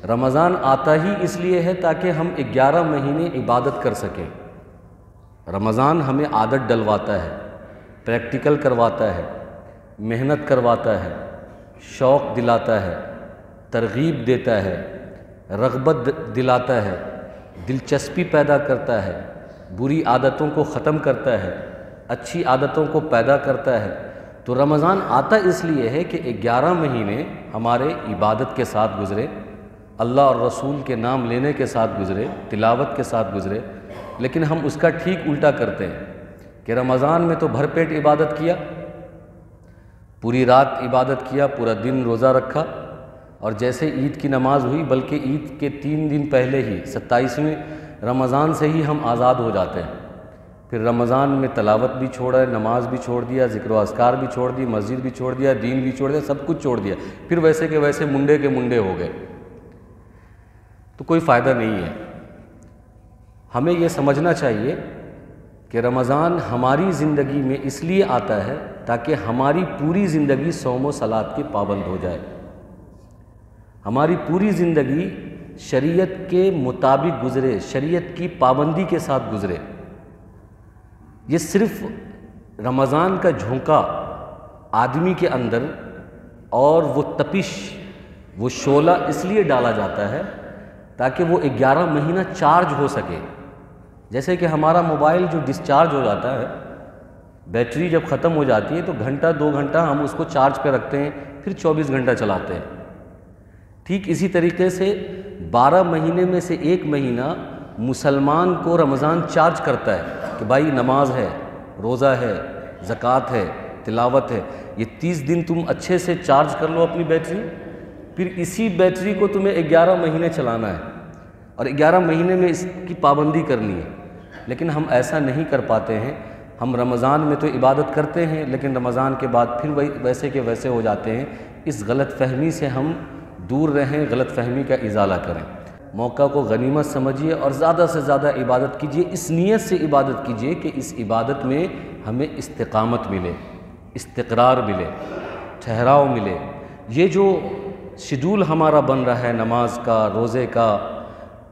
رمضان آتا ہی اس لیے ہے تاکہ ہم 11 مہینے عبادت کر سکیں۔ رمضان ہمیں عادت ڈلواتا ہے، پریکٹیکل کرواتا ہے، محنت کرواتا ہے، شوق دلاتا ہے، ترغیب دیتا ہے، رغبت دلاتا ہے، دلچسپی پیدا کرتا ہے، بری عادتوں کو ختم کرتا ہے، اچھی عادتوں کو پیدا کرتا ہے۔ تو رمضان آتا اس لیے ہے کہ 11 مہینے ہمارے عبادت کے ساتھ گزرے، اللہ اور رسول کے نام لینے کے ساتھ گزرے، تلاوت کے ساتھ گزرے۔ لیکن ہم اس کا ٹھیک الٹا کرتے ہیں کہ رمضان میں تو بھر پیٹ عبادت کیا، پوری رات عبادت کیا، پورا دن روزہ رکھا، اور جیسے عید کی نماز ہوئی، بلکہ عید کے 3 دن پہلے ہی 27ویں رمضان سے ہی ہم آزاد ہو جاتے ہیں۔ پھر رمضان میں تلاوت بھی چھوڑا، نماز بھی چھوڑ دیا، ذکر و اذکار بھی چھوڑ دی، مسجد بھی چھوڑ دیا، دین بھی چھوڑ دیا، سب کچھ چھوڑ دیا، پھر ویسے کے ویسے منڈے کے منڈے ہو گئے۔ تو کوئی فائدہ نہیں ہے۔ ہمیں یہ سمجھنا چاہیے کہ رمضان ہماری زندگی میں اس لیے آتا ہے تاکہ ہماری پوری زندگی صوم و صلات کی پابند ہو جائے، ہماری پوری زندگی شریعت کے مطابق گزرے، شریعت کی پابندی کے ساتھ گزرے۔ یہ صرف رمضان کا جھونکا آدمی کے اندر اور وہ تپش، وہ شعلہ اس لیے ڈالا جاتا ہے تاکہ وہ 11 مہینہ چارج ہو سکے۔ جیسے کہ ہمارا موبائل جو ڈسچارج ہو جاتا ہے، بیٹری جب ختم ہو جاتی ہے تو گھنٹہ 2 گھنٹہ ہم اس کو چارج پہ رکھتے ہیں، پھر 24 گھنٹہ چلاتے ہیں۔ ٹھیک اسی طریقے سے 12 مہینے میں سے 1 مہینہ مسلمان کو رمضان چارج کرتا ہے کہ بھائی نماز ہے، روزہ ہے، زکوٰۃ ہے، تلاوت ہے۔ یہ 30 دن تم اچھے سے چارج کر لو اپنی بیٹری، پھر اسی بیٹری کو تمہیں 11 مہینے چلانا ہے، اور 11 مہینے میں اس کی پابندی کرنی ہے۔ لیکن ہم ایسا نہیں کر پاتے ہیں۔ ہم رمضان میں تو عبادت کرتے ہیں، لیکن رمضان کے بعد پھر ویسے کے ویسے ہو جاتے ہیں۔ اس غلط فہمی سے ہم دور رہیں، غلط فہمی کا ازالہ کریں۔ موقع کو غنیمت سمجھیے اور زیادہ سے زیادہ عبادت کیجیے، اس نیت سے عبادت کیجیے کہ اس عبادت میں ہمیں استقامت ملے، استقرار ملے، ٹھہراؤ ملے۔ یہ جو شیڈول ہمارا بن رہا ہے نماز کا، روزے کا،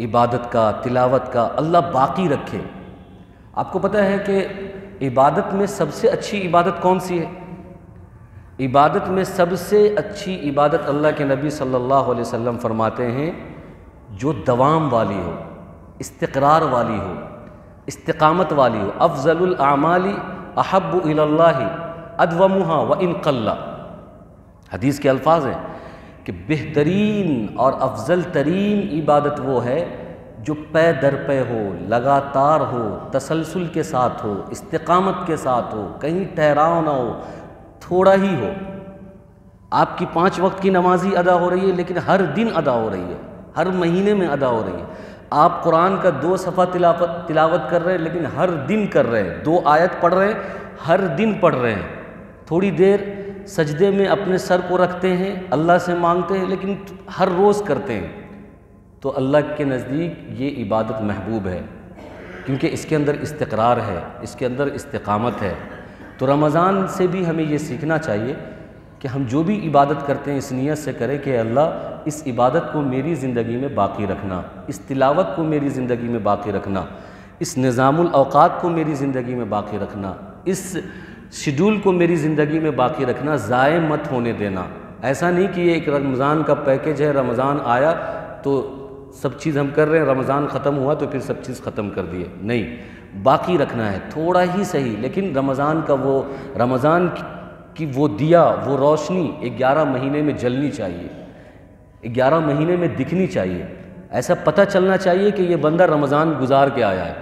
عبادت کا، تلاوت کا، اللہ باقی رکھے۔ آپ کو پتہ ہے کہ عبادت میں سب سے اچھی عبادت کون سی ہے؟ عبادت میں سب سے اچھی عبادت اللہ کے نبی صلی اللہ علیہ وسلم فرماتے ہیں جو دوام والی ہو، استقرار والی ہو، استقامت والی ہو۔ افضل الاعمال احب الی اللہ ادومها وان قل۔ حدیث کے الفاظ ہیں کہ بہترین اور افضل ترین عبادت وہ ہے جو پے در پے ہو، لگاتار ہو، تسلسل کے ساتھ ہو، استقامت کے ساتھ ہو، کہیں ٹھہراؤ نہ ہو، تھوڑا ہی ہو۔ آپ کی 5 وقت کی نماز ہی ادا ہو رہی ہے، لیکن ہر دن ادا ہو رہی ہے، ہر مہینے میں ادا ہو رہی ہے۔ آپ قرآن کا 2 صفحہ تلاوت کر رہے ہیں، لیکن ہر دن کر رہے ہیں۔ 2 آیت پڑھ رہے ہیں، ہر دن پڑھ رہے ہیں۔ تھوڑی دیر سجدے میں اپنے سر کو رکھتے ہیں، اللہ سے مانگتے ہیں، لیکن ہر روز کرتے ہیں، تو اللہ کے نزدیک یہ عبادت محبوب ہے، کیونکہ اس کے اندر استقرار ہے، اس کے اندر استقامت ہے۔ تو رمضان سے بھی ہمیں یہ سیکھنا چاہیے کہ ہم جو بھی عبادت کرتے ہیں اس نیت سے کریں کہ اللہ اس عبادت کو میری زندگی میں باقی رکھنا، اس تلاوت کو میری زندگی میں باقی رکھنا، اس نظام الاوقات کو میری زندگی میں باقی رکھنا، اس شیڈول کو میری زندگی میں باقی رکھنا، ضائع مت ہونے دینا۔ ایسا نہیں کہ یہ ایک رمضان کا پیکیج ہے، رمضان آیا تو سب چیز ہم کر رہے ہیں، رمضان ختم ہوا تو پھر سب چیز ختم کر دیے، نہیں، باقی رکھنا ہے، تھوڑا ہی صحیح، لیکن رمضان کی وہ دیا، وہ روشنی 11 مہینے میں جلنی چاہیے، 11 مہینے میں دکھنی چاہیے۔ ایسا پتہ چلنا چاہیے کہ یہ بندہ رمضان گزار کے آیا ہے،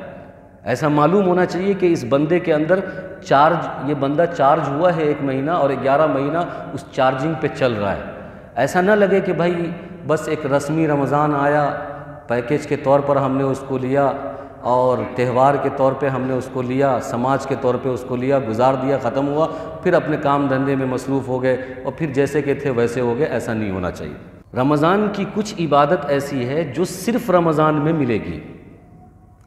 ایسا معلوم ہونا چاہیے کہ اس بندے کے اندر یہ بندہ چارج ہوا ہے 1 مہینہ اور 11 مہینہ اس چارجنگ پہ چل رہا ہے۔ ایسا نہ لگے کہ بھائی بس ایک رسمی رمضان آیا، پیکیج کے طور پر ہم نے اس کو لیا اور تہوار کے طور پہ ہم نے اس کو لیا، سماج کے طور پہ اس کو لیا، گزار دیا، ختم ہوا، پھر اپنے کام دھندے میں مصروف ہو گئے اور پھر جیسے کہ تھے ویسے ہو گئے۔ ایسا نہیں ہونا چاہیے۔ رمضان کی کچھ عبادت ایسی ہے جو صرف رمضان میں ملے گی،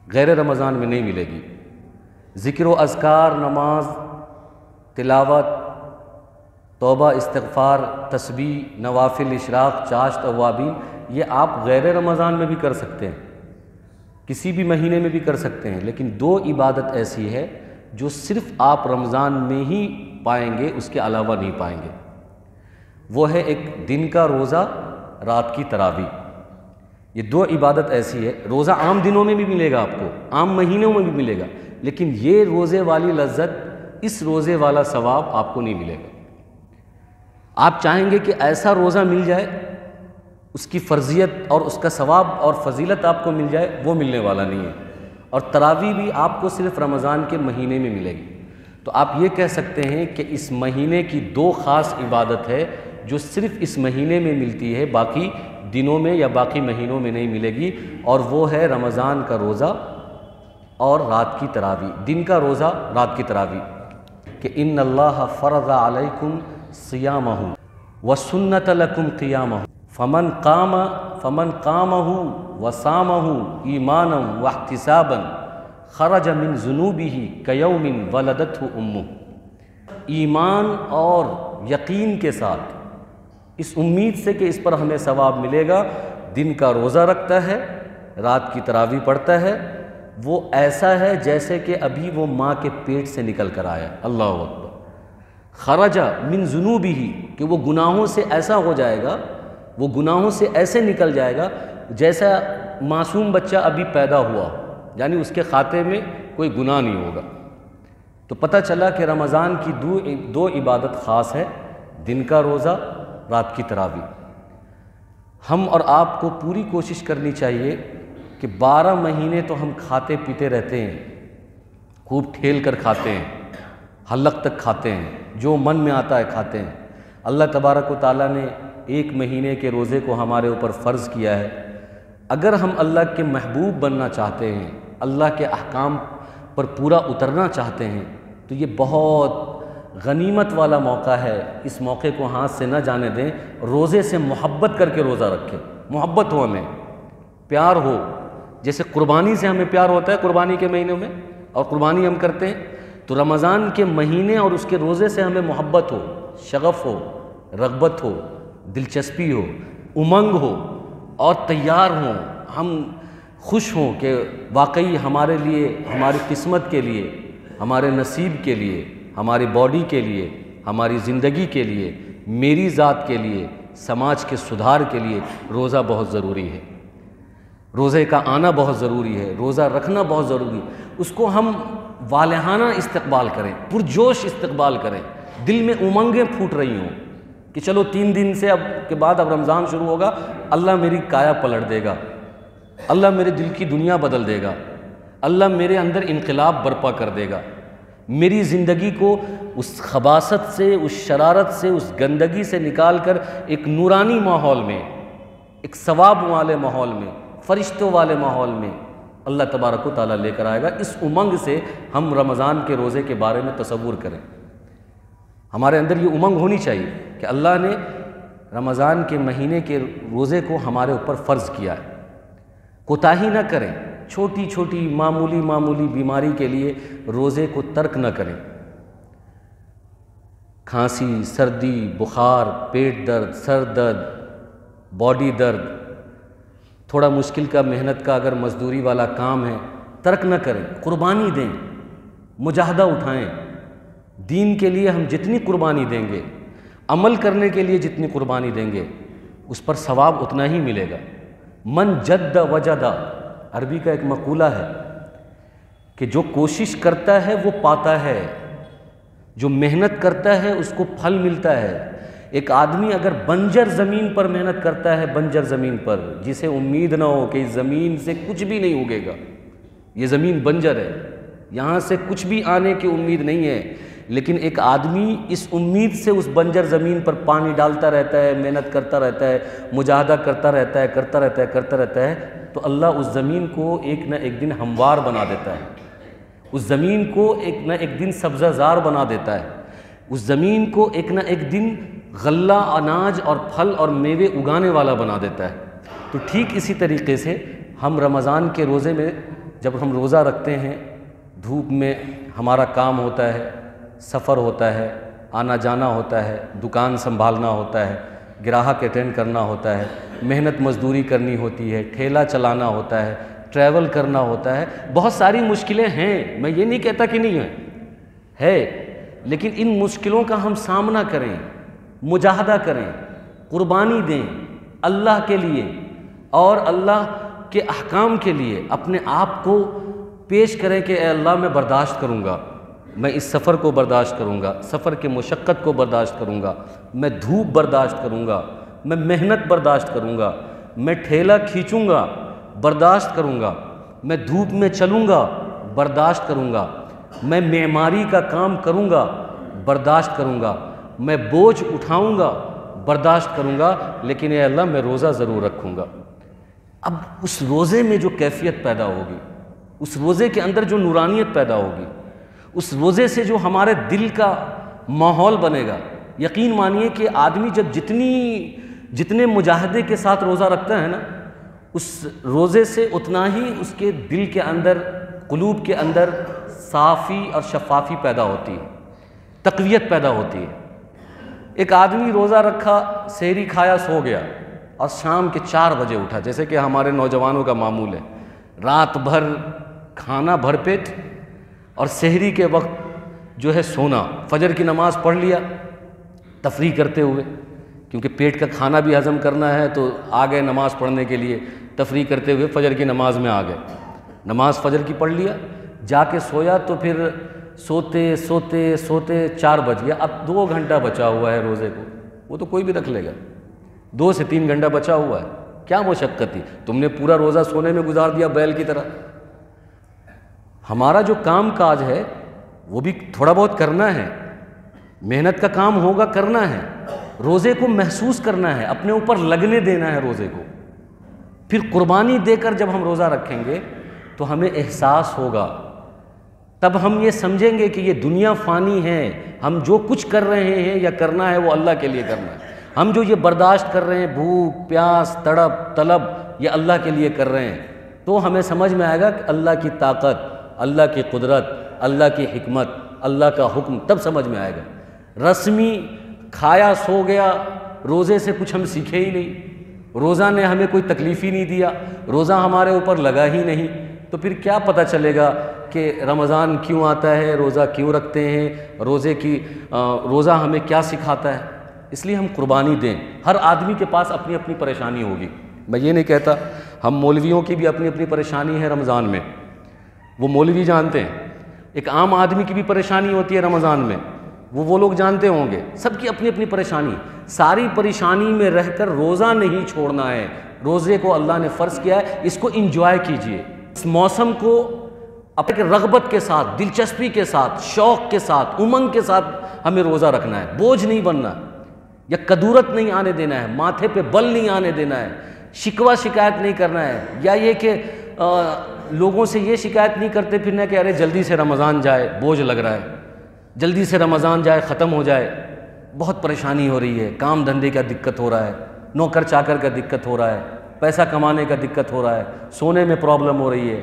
غیر رمضان میں نہیں ملے گی۔ ذکر و اذکار، نماز، تلاوت، توبہ، استغفار، تسبیح، نوافل، اشراق، چاشت، اوابین، یہ آپ غیر رمضان میں بھی کر سکتے ہیں، کسی بھی مہینے میں بھی کر سکتے ہیں، لیکن دو عبادت ایسی ہے جو صرف آپ رمضان میں ہی پائیں گے، اس کے علاوہ نہیں پائیں گے۔ وہ ہے ایک دن کا روزہ، رات کی تراویح۔ یہ دو عبادت ایسی ہے، روزہ عام دنوں میں بھی ملے گا، آپ کو عام مہینوں میں بھی ملے گا، لیکن یہ روزے والی لذت، اس روزے والا ثواب آپ کو نہیں ملے گا۔ آپ چاہیں گے کہ ایسا روزہ مل جائے، اس کی فرضیت اور اس کا ثواب اور فضیلت آپ کو مل جائے، وہ ملنے والا نہیں ہے۔ اور تراویح بھی آپ کو صرف رمضان کے مہینے میں ملے گی۔ تو آپ یہ کہہ سکتے ہیں کہ اس مہینے کی دو خاص عبادت ہے جو صرف اس مہینے میں ملتی ہے، باقی دنوں میں یا باقی مہینوں میں نہیں ملے گی، اور وہ ہے رمضان کا روزہ اور رات کی تراویح، دن کا روزہ، رات کی تراویح، کہ ان اللہ فرض علیکم صیامہ وسنت لکم قیامہ فمن قامہ وصامہ ایمانا واحتسابا خرج من ذنوبہ کیوم ولدتہ امہ۔ ایمان اور یقین کے ساتھ، اس امید سے کہ اس پر ہمیں ثواب ملے گا، دن کا روزہ رکھتا ہے، رات کی تراویح پڑھتا ہے، وہ ایسا ہے جیسے کہ ابھی وہ ماں کے پیٹ سے نکل کر آیا۔ اللہ اکبر۔ خرج من ذنوبہ، کہ وہ گناہوں سے ایسا ہو جائے گا، وہ گناہوں سے ایسے نکل جائے گا جیسا معصوم بچہ ابھی پیدا ہوا ہو، یعنی اس کے خاتے میں کوئی گناہ نہیں ہوگا۔ تو پتہ چلا کہ رمضان کی دو عبادت خاص ہے، دن کا روزہ، رات کی تراویح۔ ہم اور آپ کو پوری کوشش کرنی چاہیے کہ 12 مہینے تو ہم کھاتے پیتے رہتے ہیں، خوب ٹھیل کر کھاتے ہیں، حلق تک کھاتے ہیں، جو من میں آتا ہے کھاتے ہیں۔ اللہ تبارک و تعالیٰ نے ایک مہینے کے روزے کو ہمارے اوپر فرض کیا ہے۔ اگر ہم اللہ کے محبوب بننا چاہتے ہیں، اللہ کے احکام پر پورا اترنا چاہتے ہیں، تو یہ بہت غنیمت والا موقع ہے، اس موقع کو ہاتھ سے نہ جانے دیں۔ روزے سے محبت کر کے روزہ رکھیں، محبت ہو، ہمیں پیار ہو، جیسے قربانی سے ہمیں پیار ہوتا ہے قربانی کے مہینوں میں، اور قربانی ہم کرتے ہیں، تو رمضان کے مہینے اور اس کے روزے سے ہمیں محبت ہو، شغف ہو، رغبت ہو، دلچسپی ہو، امنگ ہو، اور تیار ہوں، ہم خوش ہوں کہ واقعی ہمارے لیے، ہماری قسمت کے لیے، ہمارے نصیب کے لیے، ہماری باڈی کے لیے، ہماری زندگی کے لیے، میری ذات کے لیے، سماج کے سدھار کے لیے روزہ بہت ضروری ہے، روزے کا آنا بہت ضروری ہے، روزہ رکھنا بہت ضروری ہے۔ اس کو ہم والہانہ استقبال کریں، پرجوش استقبال کریں، دل میں امنگیں پھوٹ رہی ہوں کہ چلو 3 دن سے اب کے بعد اب رمضان شروع ہوگا، اللہ میری کایا پلٹ دے گا، اللہ میرے دل کی دنیا بدل دے گا، اللہ میرے اندر انقلاب برپا کر دے گا، میری زندگی کو اس خباثت سے، اس شرارت سے، اس گندگی سے نکال کر ایک نورانی ماحول میں، ایک ثواب والے ماحول میں، فرشتوں والے ماحول میں اللہ تبارک و تعالیٰ لے کر آئے گا۔ اس امنگ سے ہم رمضان کے روزے کے بارے میں تصور کریں، ہمارے اندر یہ امنگ ہونی چاہیے کہ اللہ نے رمضان کے مہینے کے روزے کو ہمارے اوپر فرض کیا ہے۔ کوتاہی نہ کریں، چھوٹی چھوٹی معمولی بیماری کے لیے روزے کو ترک نہ کریں۔ کھانسی، سردی، بخار، پیٹ درد، سر درد، باڈی درد، تھوڑا مشکل کا محنت کا اگر مزدوری والا کام ہے، ترک نہ کریں، قربانی دیں، مجاہدہ اٹھائیں۔ دین کے لیے ہم جتنی قربانی دیں گے، عمل کرنے کے لیے جتنی قربانی دیں گے، اس پر ثواب اتنا ہی ملے گا۔ من جد وجد، عربی کا ایک مقولہ ہے کہ جو کوشش کرتا ہے وہ پاتا ہے، جو محنت کرتا ہے اس کو پھل ملتا ہے۔ ایک آدمی اگر بنجر زمین پر محنت کرتا ہے، بنجر زمین پر، جسے امید نہ ہو کہ اس زمین سے کچھ بھی نہیں اگے گا، یہ زمین بنجر ہے، یہاں سے کچھ بھی آنے کی امید نہیں ہے، لیکن ایک آدمی اس امید سے اس بنجر زمین پر پانی ڈالتا رہتا ہے، محنت کرتا رہتا ہے، مجاہدہ کرتا رہتا ہے، تو اللہ اس زمین کو ایک نہ ایک دن ہموار بنا دیتا ہے، اس زمین کو ایک نہ ایک دن سبزہ زار بنا دیتا ہے، اس زمین کو ایک نہ ایک دن غلہ، اناج اور پھل اور میوے اگانے والا بنا دیتا ہے۔ تو ٹھیک اسی طریقے سے ہم رمضان کے روزے میں جب ہم روزہ رکھتے ہیں، دھوپ میں ہمارا کام ہوتا ہے، سفر ہوتا ہے، آنا جانا ہوتا ہے، دکان سنبھالنا ہوتا ہے، گراہک اٹینڈ کرنا ہوتا ہے، محنت مزدوری کرنی ہوتی ہے، ٹھیلا چلانا ہوتا ہے، ٹریول کرنا ہوتا ہے، بہت ساری مشکلیں ہیں، میں یہ نہیں کہتا کہ نہیں ہے، لیکن ان مشکلوں کا ہم سامنا کریں، مجاہدہ کریں، قربانی دیں اللہ کے لیے اور اللہ کے احکام کے لیے، اپنے آپ کو پیش کریں کہ اے اللہ میں برداشت کروں گا، میں اس سفر کو برداشت کروں گا، سفر کے مشقت کو برداشت کروں گا، میں دھوپ برداشت کروں گا، میں محنت برداشت کروں گا، میں ٹھیلا کھینچوں گا، برداشت کروں گا، میں دھوپ میں چلوں گا، برداشت کروں گا، میں معماری کا کام کروں گا، برداشت کروں گا، میں بوجھ اٹھاؤں گا، برداشت کروں گا، لیکن اے اللہ میں روزہ ضرور رکھوں گا۔ اب اس روزے میں جو کیفیت پیدا ہوگی، اس روزے کے اندر جو نورانیت پیدا ہوگی، اس روزے سے جو ہمارے دل کا ماحول بنے گا، یقین مانیے کہ آدمی جب جتنے مجاہدے کے ساتھ روزہ رکھتا ہے نا، اس روزے سے اتنا ہی اس کے دل کے اندر، قلوب کے اندر صافی اور شفافی پیدا ہوتی ہے، تقویت پیدا ہوتی ہے۔ ایک آدمی روزہ رکھا، سحری کھایا، سو گیا اور شام کے 4 بجے اٹھا، جیسے کہ ہمارے نوجوانوں کا معمول ہے، رات بھر کھانا بھر پیٹ اور سحری کے وقت جو ہے سونا، فجر کی نماز پڑھ لیا تفریح کرتے ہوئے، کیونکہ پیٹ کا کھانا بھی ہضم کرنا ہے، تو آ گئے نماز پڑھنے کے لیے، تفریح کرتے ہوئے فجر کی نماز میں آ گئے، نماز فجر کی پڑھ لیا، جا کے سویا، تو پھر سوتے سوتے سوتے 4 بج گیا، اب 2 گھنٹہ بچا ہوا ہے روزے کو، وہ تو کوئی بھی رکھ لے گا، 2 سے 3 گھنٹہ بچا ہوا ہے، کیا مشقت تھی، تم نے پورا روزہ سونے میں گزار دیا بیل کی طرح۔ ہمارا جو کام کاج ہے وہ بھی تھوڑا بہت کرنا ہے، محنت کا کام ہوگا، کرنا ہے، روزے کو محسوس کرنا ہے، اپنے اوپر لگنے دینا ہے روزے کو، پھر قربانی دے کر جب ہم روزہ رکھیں گے تو ہمیں احساس ہوگا، تب ہم یہ سمجھیں گے کہ یہ دنیا فانی ہے، ہم جو کچھ کر رہے ہیں یا کرنا ہے وہ اللہ کے لیے کرنا ہے، ہم جو یہ برداشت کر رہے ہیں، بھوک پیاس تڑپ طلب، یہ اللہ کے لیے کر رہے ہیں، تو ہمیں سمجھ میں آئے گا کہ اللہ کی طاقت، اللہ کی قدرت، اللہ کی حکمت، اللہ کا حکم، تب سمجھ میں آئے گا۔ رسمی کھایا سو گیا، روزے سے کچھ ہم سیکھے ہی نہیں، روزہ نے ہمیں کوئی تکلیف ہی نہیں دیا، روزہ ہمارے اوپر لگا ہی نہیں، تو پھر کیا پتہ چلے گا کہ رمضان کیوں آتا ہے، روزہ کیوں رکھتے ہیں، روزہ ہمیں کیا سکھاتا ہے۔ اس لیے ہم قربانی دیں، ہر آدمی کے پاس اپنی اپنی پریشانی ہوگی، میں یہ نہیں کہتا، ہم مولویوں کی بھی اپنی اپنی پریشانی ہے رمضان میں، وہ مولوی جانتے ہیں، ایک عام آدمی کی بھی پریشانی ہوتی ہے رمضان میں، وہ لوگ جانتے ہوں گے، سب کی اپنی اپنی پریشانی، ساری پریشانی میں رہ کر روزہ نہیں چھوڑنا ہے، روزے کو اللہ نے فرض کیا ہے، اس کو انجوائے کیجئے، اس موسم کو اپنے رغبت کے ساتھ، دلچسپی کے ساتھ، شوق کے ساتھ، امنگ کے ساتھ ہمیں روزہ رکھنا ہے، بوجھ نہیں بننا، یا کدورت نہیں آنے دینا ہے، ماتھے پہ بل نہیں آنے دینا ہے، شکوہ شکایت نہیں کرنا ہے، یا یہ کہ لوگوں سے یہ شکایت نہیں کرتے پھرنا کہ ارے جلدی سے رمضان جائے، بوجھ لگ رہا ہے، جلدی سے رمضان جائے، ختم ہو جائے، بہت پریشانی ہو رہی ہے، کام دھندے کا دقت ہو رہا ہے، نوکر چاکر کا دقت ہو رہا ہے، پیسہ کمانے کا دقت ہو رہا ہے، سونے میں پرابلم ہو رہی ہے،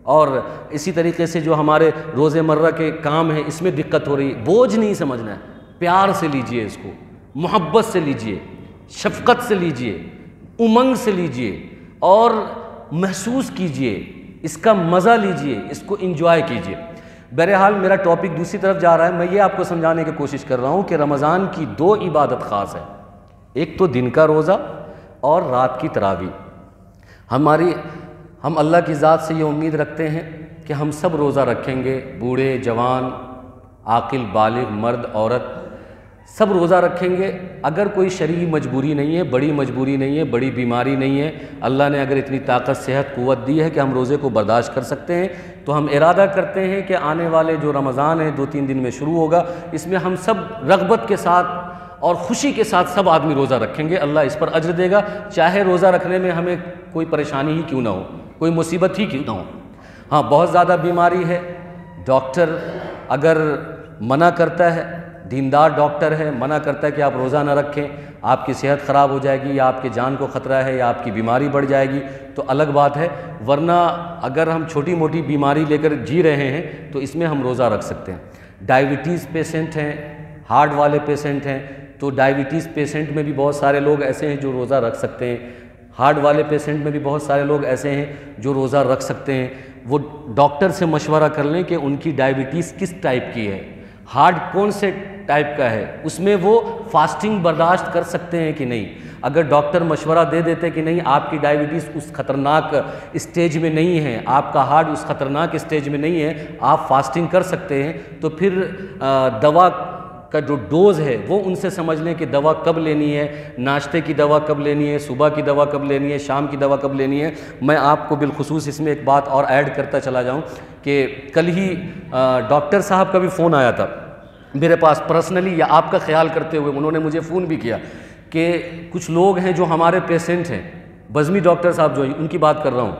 اور اسی طریقے سے جو ہمارے روز مرہ کے کام ہیں اس میں دقت ہو رہی ہے، بوجھ نہیں سمجھنا ہے، پیار سے لیجئے اس کو، محبت سے لیجئے، شفقت سے لیجئے، امنگ سے لیجئے، اور محسوس کیجئے، اس کا مزہ لیجئے، اس کو انجوائے کیجئے۔ بہرحال میرا ٹاپک دوسری طرف جا رہا ہے، میں یہ آپ کو سمجھانے کی کوشش کر رہا ہوں کہ رمضان کی 2 عبادت خاص ہے، ایک تو دن کا روزہ اور رات کی تراویح۔ ہم اللہ کی ذات سے یہ امید رکھتے ہیں کہ ہم سب روزہ رکھیں گے، بوڑھے جوان، عاقل بالغ، مرد عورت، سب روزہ رکھیں گے، اگر کوئی شرعی مجبوری نہیں ہے، بڑی مجبوری نہیں ہے، بڑی بیماری نہیں ہے، اللہ نے اگر اتنی طاقت صحت قوت دی ہے کہ ہم روزے کو برداشت کر سکتے ہیں، تو ہم ارادہ کرتے ہیں کہ آنے والے جو رمضان ہے 2-3 دن میں شروع ہوگا، اس میں ہم سب رغبت کے ساتھ اور خوشی کے ساتھ سب آدمی روزہ رکھیں گے، اللہ اس پر اجر دے گا، چاہے روزہ رکھنے میں ہمیں کوئی پریشانی ہی کیوں نہ ہو، کوئی مصیبت ہی کیوں نہ ہو۔ ہاں بہت زیادہ بیماری ہے، ڈاکٹر اگر منع کرتا ہے، دیندار ڈاکٹر ہے، منع کرتا ہے کہ آپ روزہ نہ رکھیں، آپ کی صحت خراب ہو جائے گی، یا آپ کی جان کو خطرہ ہے، یا آپ کی بیماری بڑھ جائے گی، تو الگ بات ہے، ورنہ اگر ہم چھوٹی موٹی بیماری لے کر جی رہے ہیں تو اس میں ہم روزہ رکھ سکتے ہیں۔ ڈائیبٹیز پیشنٹ ہیں، ہارٹ والے پیشنٹ ہیں، تو ڈائیبٹیز پیشنٹ میں بھی بہت سارے لوگ ایسے ہیں جو روزہ رکھ سکتے ہیں، ہارٹ والے پیشنٹ میں بھی بہت سارے لوگ ایسے ہیں جو روزہ رکھ سکتے ہیں، وہ ڈاکٹر سے مشورہ کر لیں کہ ان کی ڈائبٹیز کس ٹائپ کی ہے، ہارٹ کون سے ٹائپ کا ہے، اس میں وہ فاسٹنگ برداشت کر سکتے ہیں کہ نہیں۔ اگر ڈاکٹر مشورہ دے دیتے کہ نہیں آپ کی ڈائبٹیز اس خطرناک اسٹیج میں نہیں ہے، آپ کا ہارٹ اس خطرناک اسٹیج میں نہیں ہے، آپ فاسٹنگ کر سکتے ہیں، تو پھر دوا کا جو ڈوز ہے وہ ان سے سمجھ لیں کہ دوا کب لینی ہے، ناشتے کی دوا کب لینی ہے، صبح کی دوا کب لینی ہے، شام کی دوا کب لینی ہے۔ میں آپ کو بالخصوص اس میں ایک بات اور ایڈ کرتا چلا جاؤں کہ کل ہی ڈاکٹر صاحب کا بھی فون آیا تھا میرے پاس پرسنلی، یا آپ کا خیال کرتے ہوئے انہوں نے مجھے فون بھی کیا کہ کچھ لوگ ہیں جو ہمارے پیشنٹ ہیں، بزمی ڈاکٹر صاحب جو ہیں ان کی بات کر رہا ہوں،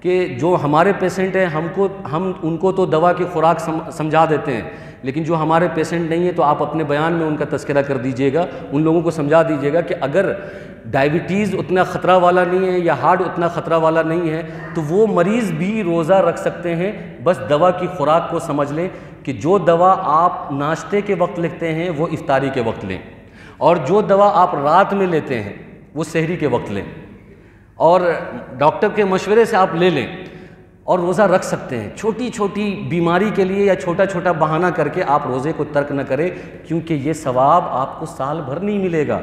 کہ جو ہمارے پیشنٹ ہیں ہم ان کو تو دوا کی خوراک سمجھا دیتے ہیں، لیکن جو ہمارے پیشنٹ نہیں ہیں تو آپ اپنے بیان میں ان کا تذکرہ کر دیجئے گا، ان لوگوں کو سمجھا دیجئے گا کہ اگر ڈائبٹیز اتنا خطرہ والا نہیں ہے یا ہارٹ اتنا خطرہ والا نہیں ہے تو وہ مریض بھی روزہ رکھ سکتے ہیں، بس دوا کی خوراک کو سمجھ لیں کہ جو دوا آپ ناشتے کے وقت لیتے ہیں وہ افطاری کے وقت لیں، اور جو دوا آپ رات میں لیتے ہیں وہ سحری کے وقت لیں، اور ڈاکٹر کے مشورے سے آپ لے لیں اور روزہ رکھ سکتے ہیں۔ چھوٹی چھوٹی بیماری کے لیے یا چھوٹا چھوٹا بہانہ کر کے آپ روزے کو ترک نہ کریں، کیونکہ یہ ثواب آپ کو سال بھر نہیں ملے گا،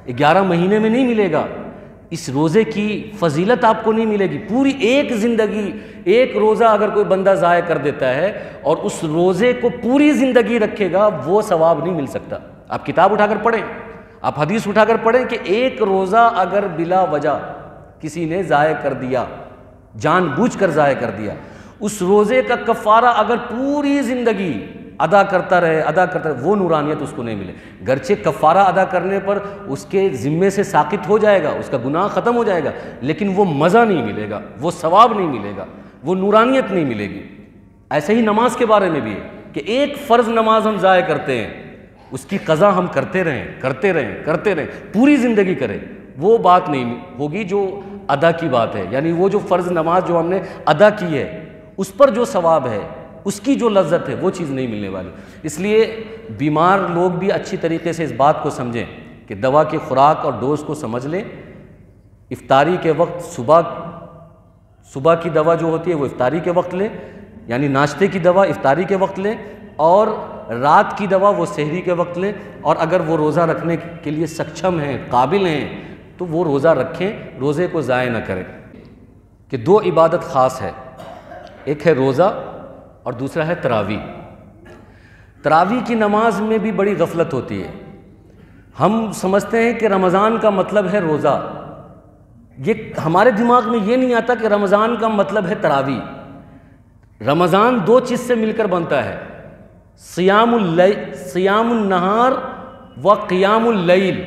11 مہینے میں نہیں ملے گا، اس روزے کی فضیلت آپ کو نہیں ملے گی۔ پوری ایک زندگی ایک روزہ اگر کوئی بندہ ضائع کر دیتا ہے اور اس روزے کو پوری زندگی رکھے گا، وہ ثواب نہیں مل سکتا۔ آپ کتاب اٹھا کر پڑھیں، آپ حدیث اٹھا کر پڑھیں کہ ایک روزہ اگر بلا وجہ کسی نے ضائع کر دیا، جان بوجھ کر ضائع کر دیا، اس روزے کا کفارہ اگر پوری زندگی ادا کرتا رہے، وہ نورانیت اس کو نہیں ملے۔ گرچہ کفارہ ادا کرنے پر اس کے ذمے سے ساقط ہو جائے گا، اس کا گناہ ختم ہو جائے گا، لیکن وہ مزہ نہیں ملے گا، وہ ثواب نہیں ملے گا، وہ نورانیت نہیں ملے گی۔ ایسے ہی نماز کے بارے میں بھی ہے کہ ایک فرض نماز ہم ضائع کرتے ہیں، اس کی قضا ہم کرتے رہیں، پوری زندگی کریں، وہ بات نہیں ہوگی جو ادا کی بات ہے، یعنی وہ جو فرض نماز جو ہم نے ادا کی ہے اس پر جو ثواب ہے، اس کی جو لذت ہے، وہ چیز نہیں ملنے والی۔ اس لیے بیمار لوگ بھی اچھی طریقے سے اس بات کو سمجھیں کہ دوا کی خوراک اور ڈوز کو سمجھ لیں۔ افطاری کے وقت صبح کی دوا جو ہوتی ہے وہ افطاری کے وقت لیں، یعنی ناشتے کی دوا افطاری کے وقت لیں، اور رات کی دوا وہ سحری کے وقت لیں، اور اگر وہ روزہ رکھنے کے لیے سکچھم ہیں، قابل ہیں، تو وہ روزہ رکھیں، روزے کو ضائع نہ کریں۔ کہ 2 عبادت خاص ہے، ایک ہے روزہ اور دوسرا ہے تراویح۔ تراویح کی نماز میں بھی بڑی غفلت ہوتی ہے۔ ہم سمجھتے ہیں کہ رمضان کا مطلب ہے روزہ، یہ ہمارے دماغ میں یہ نہیں آتا کہ رمضان کا مطلب ہے تراویح۔ رمضان 2 چیز سے مل کر بنتا ہے، صیام النہار و قیام اللیل،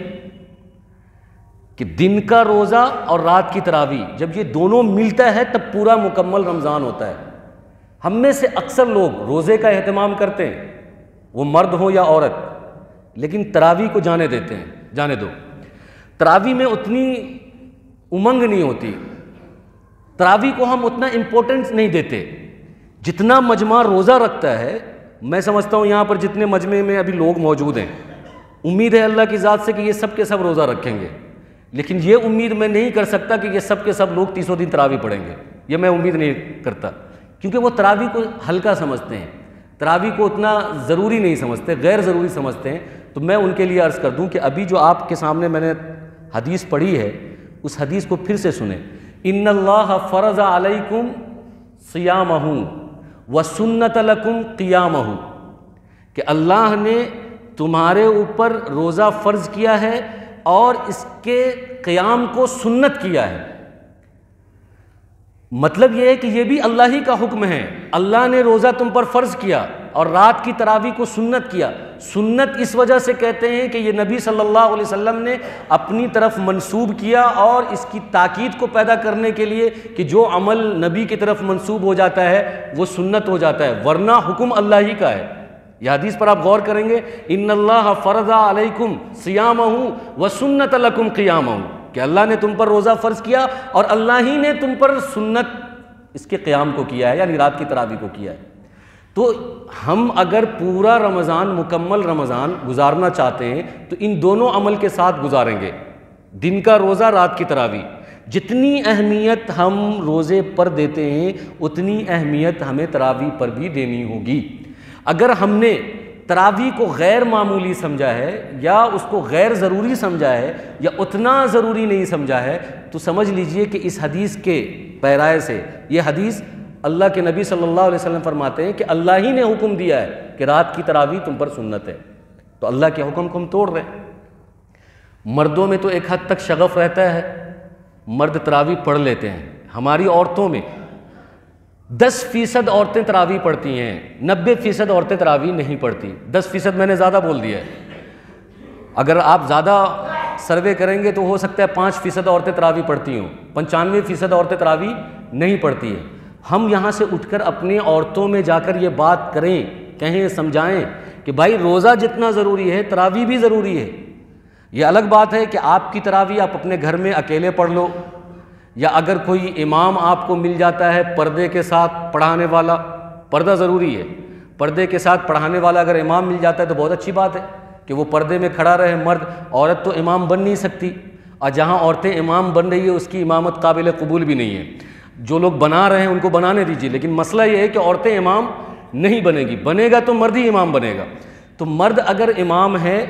کہ دن کا روزہ اور رات کی تراویح، جب یہ دونوں ملتا ہے تب پورا مکمل رمضان ہوتا ہے۔ ہم میں سے اکثر لوگ روزے کا اہتمام کرتے ہیں، وہ مرد ہو یا عورت، لیکن تراویح کو جانے دو۔ تراویح میں اتنی امنگ نہیں ہوتی، تراویح کو ہم اتنا امپورٹنس نہیں دیتے جتنا مجمع روزہ رکھتا ہے۔ میں سمجھتا ہوں یہاں پر جتنے مجمع میں ابھی لوگ موجود ہیں، امید ہے اللہ کی ذات سے کہ یہ سب کے سب روزہ رکھیں گے، لیکن یہ امید میں نہیں کر سکتا کہ یہ سب کے سب لوگ 30 دن تراویح پڑھیں گے، یہ میں امید نہیں کرتا، کیونکہ وہ تراویح کو ہلکا سمجھتے ہیں، تراویح کو اتنا ضروری نہیں سمجھتے، غیر ضروری سمجھتے ہیں۔ تو میں ان کے لیے عرض کر دوں کہ ابھی جو آپ کے سامنے میں نے حدیث پڑھی ہے، اس حدیث کو پھر سے سنیں۔ ان اللہ فرض علیکم صیامہ وسنت لکم قیامہ، کہ اللہ نے تمہارے اوپر روزہ فرض کیا ہے اور اس کے قیام کو سنت کیا ہے۔ مطلب یہ ہے کہ یہ بھی اللہ ہی کا حکم ہے، اللہ نے روزہ تم پر فرض کیا اور رات کی تراویح کو سنت کیا۔ سنت اس وجہ سے کہتے ہیں کہ یہ نبی صلی اللہ علیہ وسلم نے اپنی طرف منسوب کیا، اور اس کی تاکید کو پیدا کرنے کے لیے کہ جو عمل نبی کی طرف منسوب ہو جاتا ہے وہ سنت ہو جاتا ہے، ورنہ حکم اللہ ہی کا ہے۔ یہ حدیث پر آپ غور کریں گے، ان اللہ فرض علیکم صیامہ وسنت لکم قیامہ، کہ اللہ نے تم پر روزہ فرض کیا اور اللہ ہی نے تم پر سنت اس کے قیام کو کیا ہے، یعنی رات کی تراویح کو کیا ہے۔ تو ہم اگر پورا رمضان، مکمل رمضان گزارنا چاہتے ہیں تو ان دونوں عمل کے ساتھ گزاریں گے، دن کا روزہ، رات کی تراویح۔ جتنی اہمیت ہم روزے پر دیتے ہیں اتنی اہمیت ہمیں تراویح پر بھی دینی ہوگی۔ اگر ہم نے تراویح کو غیر معمولی سمجھا ہے یا اس کو غیر ضروری سمجھا ہے یا اتنا ضروری نہیں سمجھا ہے تو سمجھ لیجئے کہ اس حدیث کے پیرائے سے، یہ حدیث اللہ کے نبی صلی اللہ علیہ وسلم فرماتے ہیں کہ اللہ ہی نے حکم دیا ہے کہ رات کی تراویح تم پر سنت ہے، تو اللہ کے حکم کو ہم توڑ رہے ہیں۔ مردوں میں تو ایک حد تک شغف رہتا ہے، مرد تراویح پڑھ لیتے ہیں، ہماری عورتوں میں 10% عورتیں تراویح پڑھتی ہیں، 90% عورتیں تراویح نہیں پڑھتی۔ 10% میں نے زیادہ بول دیا ہے، اگر آپ زیادہ سروے کریں گے تو ہو سکتا ہے 5% عورتیں تراویح پڑھتی ہوں، 95% عورتیں تراویح نہیں پڑھتی ہیں۔ ہم یہاں سے اٹھ کر اپنے عورتوں میں جا کر یہ بات کریں، کہیں، سمجھائیں کہ بھائی روزہ جتنا ضروری ہے تراویح بھی ضروری ہے۔ یہ الگ بات ہے کہ آپ کی تراویح آپ اپنے گھر میں اکیلے پڑھ لو، یا اگر کوئی امام آپ کو مل جاتا ہے پردے کے ساتھ پڑھانے والا، پردہ ضروری ہے، پردے کے ساتھ پڑھانے والا اگر امام مل جاتا ہے تو بہت اچھی بات ہے کہ وہ پردے میں کھڑا رہے مرد، عورت تو امام بن نہیں سکتی، اور جہاں عورتیں امام بن رہی ہے اس کی امامت قابل قبول بھی نہیں ہے۔ جو لوگ بنا رہے ہیں ان کو بنانے دیجیے، لیکن مسئلہ یہ ہے کہ عورتیں امام نہیں بنے گی، بنے گا تو مرد ہی امام بنے گا۔ تو مرد اگر امام ہے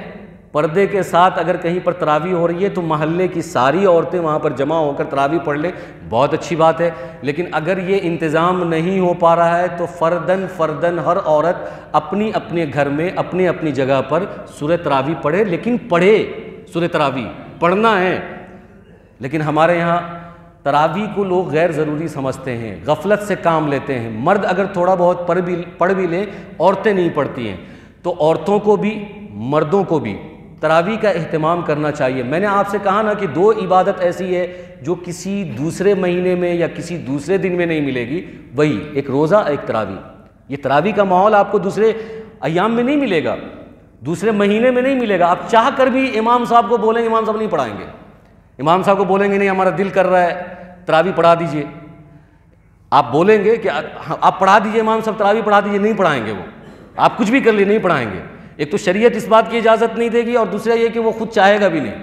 پردے کے ساتھ، اگر کہیں پر تراویح ہو رہی ہے تو محلے کی ساری عورتیں وہاں پر جمع ہو کر تراویح پڑھ لیں، بہت اچھی بات ہے۔ لیکن اگر یہ انتظام نہیں ہو پا رہا ہے تو فرداً ہر عورت اپنی اپنے گھر میں اپنی اپنی جگہ پر سورہ تراویح پڑھے، لیکن پڑھے سورہ تراویح پڑھنا ہے۔ لیکن ہمارے یہاں تراویح کو لوگ غیر ضروری سمجھتے ہیں، غفلت سے کام لیتے ہیں۔ مرد اگر تھوڑا بہت پڑھ بھی لیں، عورتیں نہیں پڑھتی ہیں، تو عورتوں کو بھی مردوں کو بھی تراویح کا اہتمام کرنا چاہیے۔ میں نے آپ سے کہا نا کہ 2 عبادت ایسی ہے جو کسی دوسرے مہینے میں یا کسی دوسرے دن میں نہیں ملے گی، وہی ایک روزہ، ایک تراویح۔ یہ تراویح کا ماحول آپ کو دوسرے ایام میں نہیں ملے گا، دوسرے مہینے میں نہیں ملے گا۔ آپ چاہ کر بھی امام صاحب کو بولیں گے، امام صاحب نہیں پڑھائیں گے، امام صاحب کو بولیں گے نہیں ہمارا دل کر رہا ہے تراویح پڑھا دیجئے، آپ بولیں گے کہ آپ پڑھا دیجئے امام صاحب تراویح پڑھا دیجئے، نہیں پڑھائیں گے وہ، آپ کچھ بھی کر لیے نہیں پڑھائیں گے۔ ایک تو شریعت اس بات کی اجازت نہیں دے گی، اور دوسرا یہ کہ وہ خود چاہے گا بھی نہیں۔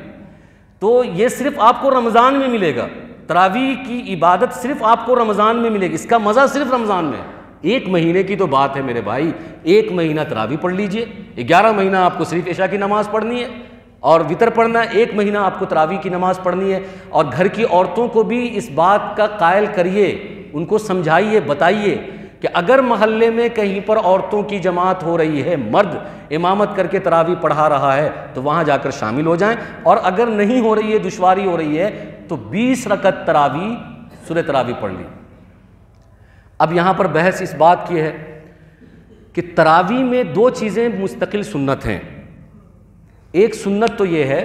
تو یہ صرف آپ کو رمضان میں ملے گا، تراویح کی عبادت صرف آپ کو رمضان میں ملے گی، اس کا مزہ صرف رمضان میں۔ 1 مہینے کی تو بات ہے میرے بھائی، 1 مہینہ تراویح پڑھ لیجئے، 11 مہینہ آپ کو صرف عشاء کی نماز پڑھنی ہے اور وتر پڑھنا ہے، 1 مہینہ آپ کو تراویح کی نماز پڑھنی ہے۔ اور گھر کی عورتوں کو بھی اس بات کا قائل کریے، ان کو سمجھائیے، بتائیے کہ اگر محلے میں کہیں پر عورتوں کی جماعت ہو رہی ہے، مرد امامت کر کے تراویح پڑھا رہا ہے تو وہاں جا کر شامل ہو جائیں، اور اگر نہیں ہو رہی ہے، دشواری ہو رہی ہے تو 20 رکعت تراویح سورہ تراویح پڑھ لی۔ اب یہاں پر بحث اس بات کی ہے کہ تراویح میں 2 چیزیں مستقل سنت ہیں۔ ایک سنت تو یہ ہے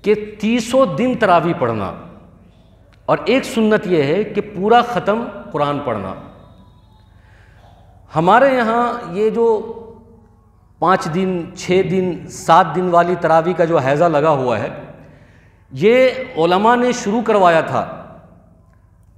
کہ 30 دن تراویح پڑھنا، اور ایک سنت یہ ہے کہ پورا ختم قرآن پڑھنا۔ ہمارے یہاں یہ جو 5 دن 6 دن 7 دن والی تراویح کا جو حیضہ لگا ہوا ہے، یہ علماء نے شروع کروایا تھا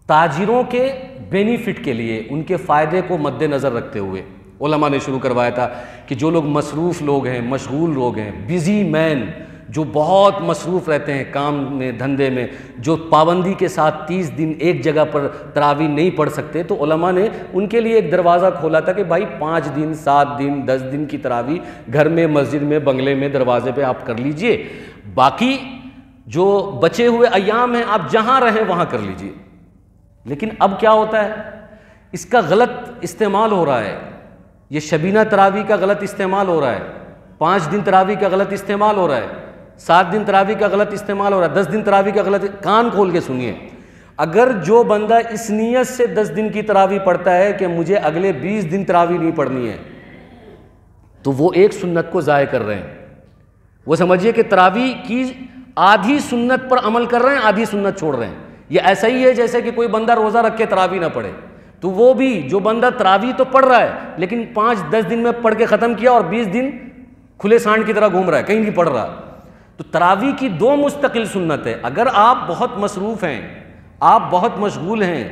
تاجروں کے بینیفٹ کے لیے، ان کے فائدے کو مد نظر رکھتے ہوئے علماء نے شروع کروایا تھا کہ جو لوگ مصروف لوگ ہیں، مشغول لوگ ہیں، بزی مین، جو بہت مصروف رہتے ہیں کام میں، دھندے میں، جو پابندی کے ساتھ 30 دن ایک جگہ پر تراویح نہیں پڑھ سکتے، تو علماء نے ان کے لیے ایک دروازہ کھولا تھا کہ بھائی 5 دن 7 دن 10 دن کی تراویح گھر میں، مسجد میں، بنگلے میں، دروازے پہ آپ کر لیجئے، باقی جو بچے ہوئے ایام ہیں آپ جہاں رہیں وہاں کر لیجئے۔ لیکن اب کیا ہوتا ہے، اس کا غلط استعمال ہو رہا ہے، یہ شبینہ تراویح کا غلط استعمال ہو رہا ہے، 5 دن تراویح کا غلط استعمال ہو رہا ہے، 7 دن تراویح کا غلط استعمال ہو رہا ہے، 10 دن تراویح کا غلط۔ کان کھول کے سنیے، اگر جو بندہ اس نیت سے 10 دن کی تراویح پڑھتا ہے کہ مجھے اگلے 20 دن تراویح نہیں پڑھنی ہے، تو وہ ایک سنت کو ضائع کر رہے ہیں۔ وہ سمجھیے کہ تراویح کی آدھی سنت پر عمل کر رہے ہیں، آدھی سنت چھوڑ رہے ہیں۔ یہ ایسا ہی ہے جیسے کہ کوئی بندہ روزہ رکھ کے تراویح نہ پڑھے، تو وہ بھی جو بندہ تراویح تو پڑھ رہا ہے لیکن 5-10 دن میں پڑھ کے ختم کیا اور 20 دن کھلے سانڈ کی طرح گھوم رہا ہے، کہیں نہیں پڑھ رہا۔ تو تراویح کی 2 مستقل سنت ہے۔ اگر آپ بہت مصروف ہیں، آپ بہت مشغول ہیں،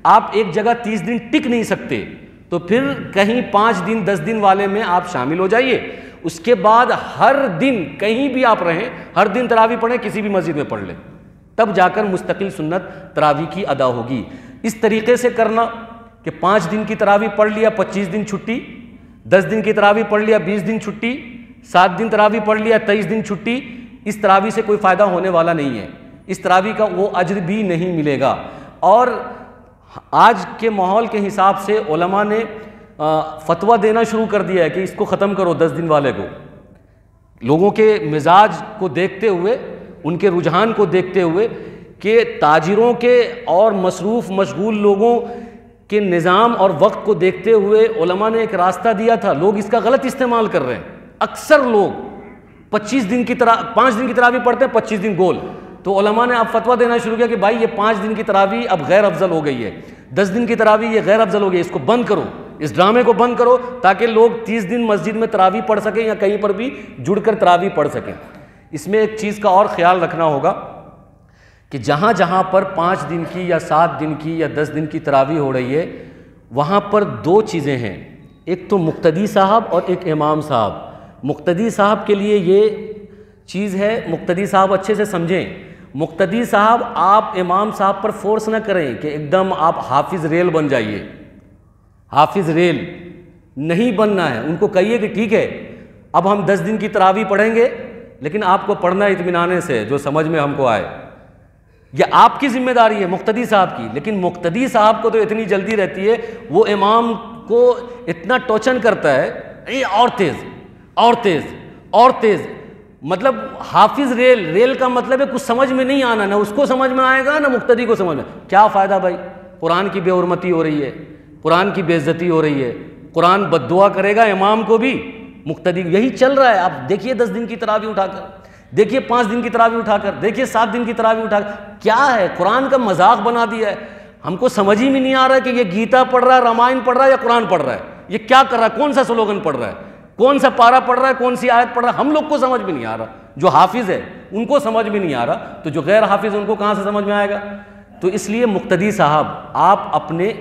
آپ ایک جگہ 30 دن ٹک نہیں سکتے، تو پھر کہیں 5 دن 10 دن والے میں آپ شامل ہو جائیے۔ اس کے بعد ہر دن کہیں بھی آپ رہیں، ہر دن تراویح پڑھیں، کسی بھی مسجد میں پڑھ لیں، تب جا کر مستقل سنت تراویح کی ادا ہوگی۔ اس طریقے سے کرنا کہ 5 دن کی تراویح پڑھ لیا 25 دن چھٹی، 10 دن کی تراویح پڑھ لیا 20 دن چھٹی، 7 دن تراویح پڑھ لیا 23 دن چھٹی، اس تراویح سے کوئی فائدہ ہونے والا نہیں ہے، اس تراویح کا وہ اجر بھی نہیں ملے گا۔ اور آج کے ماحول کے حساب سے علماء نے فتویٰ دینا شروع کر دیا ہے کہ اس کو ختم کرو 10 دن والے کو، لوگوں کے مزاج کو دیکھتے ہوئے، ان کے رجحان کو دیکھتے ہوئے کہ تاجروں کے اور مصروف مشغول لوگوں کے نظام اور وقت کو دیکھتے ہوئے علماء نے ایک راستہ دیا تھا، لوگ اس کا غلط استعمال کر رہے ہیں۔ اکثر لوگ 5 دن کی تراویح پڑھتے ہیں 25 دن گول، تو علماء نے اب فتویٰ دینا شروع کیا کہ بھائی یہ 5 دن کی تراویح اب غیر افضل ہو گئی ہے، 10 دن کی تراویح یہ غیر افضل ہو گئی ہے، اس کو بند کرو، اس ڈرامے کو بند کرو تاکہ لوگ 30 دن مسجد میں تراویح پڑھ سکیں یا کہیں پر بھی جڑ کر تراویح پڑھ سکیں۔ اس میں ایک چیز کا اور خیال رکھنا ہوگا کہ جہاں جہاں پر 5 دن کی یا 7 دن کی یا 10 دن کی تراویح ہو رہی ہے وہاں پر 2 چیزیں ہیں، ایک تو مقتدی صاحب اور ایک امام صاحب۔ مقتدی صاحب کے لیے یہ چیز ہے، مقتدی صاحب اچھے سے سمجھیں، مقتدی صاحب آپ امام صاحب پر فورس نہ کریں کہ ایک دم آپ حافظ ریل بن جائیے، حافظ ریل نہیں بننا ہے۔ ان کو کہیے کہ ٹھیک ہے اب ہم 10 دن کی تراویح پڑھیں گے لیکن آپ کو پڑھنا اطمینان سے جو سمجھ میں ہم کو آئے، یہ آپ کی ذمہ داری ہے مقتدی صاحب کی۔ لیکن مقتدی صاحب کو تو اتنی جلدی رہتی ہے، وہ امام کو اتنا ٹوچن کرتا ہے، اور تیز اور تیز اور تیز، مطلب حافظ ریل کا مطلب ہے کچھ سمجھ میں نہیں آنا، نہ اس کو سمجھ میں آئے گا نہ مقتدی کو سمجھ میں۔ کیا فائدہ بھائی، قرآن کی بے حرمتی ہو رہی ہے، قرآن کی بے عزتی ہو رہی ہے، قرآن بد دعا کرے گا امام کو بھی، مقتدی، یہی چل رہا ہے۔ آپ دیکھیے 10 دن کی تراویح اٹھا کر، دیکھیے 5 دن کی تراویح اٹھا کر، دیکھیے 7 دن کی تراویح اٹھا کر، کیا ہے، قرآن کا مذاق بنا دیا ہے۔ ہم کو سمجھ ہی میں نہیں آ رہا ہے کہ یہ گیتا پڑھ رہا ہے، رامائن پڑھ رہا ہے یا قرآن پڑھ رہا ہے، یہ کیا کر رہا ہے، کون سا سلوگن پڑھ رہا ہے، کون سا پارہ پڑھ رہا ہے، کون سی آیت پڑھ رہا ہے، ہم لوگ کو سمجھ میں نہیں آ رہا۔ جو حافظ ہے ان کو سمجھ میں نہیں آ رہا تو جو غیر حافظ ان کو کہاں سے سمجھ میں آئے گا؟ تو اس لیے مقتدی صاحب آپ اپنے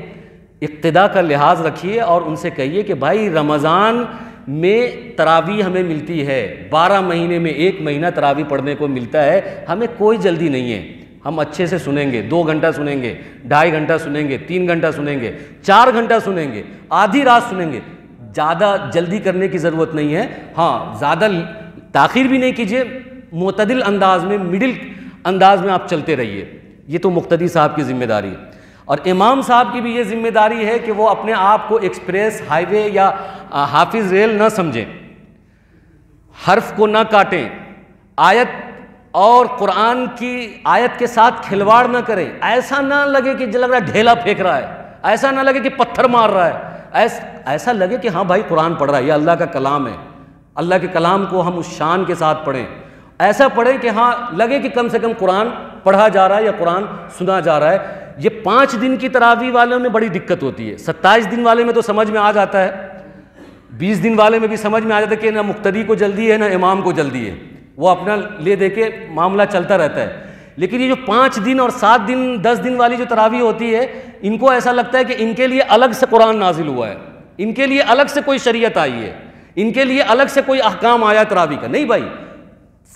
اقتداء کا لحاظ رکھیے اور ان سے کہیے کہ بھائی رمضان میں تراویح ہمیں ملتی ہے، 12 مہینے میں 1 مہینہ تراویح پڑھنے کو ملتا ہے، ہمیں کوئی جلدی نہیں ہے، ہم اچھے سے سنیں گے، 2 گھنٹہ سنیں گے، 2.5 گھنٹہ سنیں گے، 3 گھنٹہ سنیں گے، 4 گھنٹہ سنیں گے، آدھی رات سنیں گے، زیادہ جلدی کرنے کی ضرورت نہیں ہے۔ ہاں زیادہ تاخیر بھی نہیں کیجیے، معتدل انداز میں، مڈل انداز میں آپ چلتے رہیے، یہ تو مقتدی صاحب کی ذمہ داری ہے۔ اور امام صاحب کی بھی یہ ذمہ داری ہے کہ وہ اپنے آپ کو ایکسپریس ہائی وے یا حافظ ریل نہ سمجھیں، حرف کو نہ کاٹیں، آیت اور قرآن کی آیت کے ساتھ کھلواڑ نہ کریں، ایسا نہ لگے کہ لگ رہا ہے ڈھیلا پھینک رہا ہے، ایسا نہ لگے کہ پتھر مار رہا ہے، ایسا لگے کہ ہاں بھائی قرآن پڑھ رہا ہے، یہ اللہ کا کلام ہے، اللہ کے کلام کو ہم اس شان کے ساتھ پڑھیں، ایسا پڑھیں کہ ہاں لگے کہ کم سے کم قرآن پڑھا جا رہا ہے یا قرآن سنا جا رہا ہے۔ یہ 5 دن کی تراویح والوں میں بڑی دقت ہوتی ہے، 27 دن والے میں تو سمجھ میں آ جاتا ہے، 20 دن والے میں بھی سمجھ میں آ جاتا ہے کہ نہ مقتدی کو جلدی ہے نہ امام کو جلدی ہے، وہ اپنا لے دے کے معاملہ چلتا رہتا ہے۔ لیکن یہ جو 5 دن اور 7 دن 10 دن والی جو تراویح ہوتی ہے، ان کو ایسا لگتا ہے کہ ان کے لیے الگ سے قرآن نازل ہوا ہے، ان کے لیے الگ سے کوئی شریعت آئی ہے، ان کے لیے الگ سے کوئی احکام آیا تراویح کا۔ نہیں بھائی،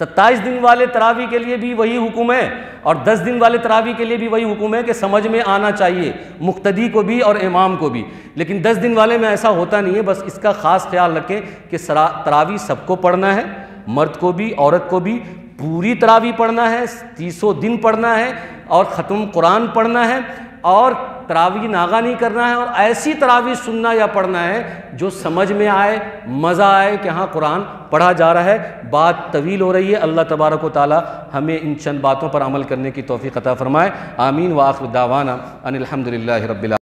27 دن والے تراویح کے لیے بھی وہی حکم ہے اور 10 دن والے تراویح کے لیے بھی وہی حکم ہے کہ سمجھ میں آنا چاہیے مقتدی کو بھی اور امام کو بھی۔ لیکن 10 دن والے میں ایسا ہوتا نہیں ہے، بس اس کا خاص خیال رکھیں کہ تراویح سب کو پڑھنا ہے، مرد کو بھی عورت کو بھی، پوری تراویح پڑھنا ہے، 300 دن پڑھنا ہے اور ختم قرآن پڑھنا ہے اور تراویح ناغہ نہیں کرنا ہے، اور ایسی تراویح سننا یا پڑھنا ہے جو سمجھ میں آئے، مزہ آئے کہ ہاں قرآن پڑھا جا رہا ہے۔ بات طویل ہو رہی ہے، اللہ تبارک و تعالی ہمیں ان چند باتوں پر عمل کرنے کی توفیق عطا فرمائے، آمین۔ وآخر دعوانا ان الحمدللہ رب العالمین۔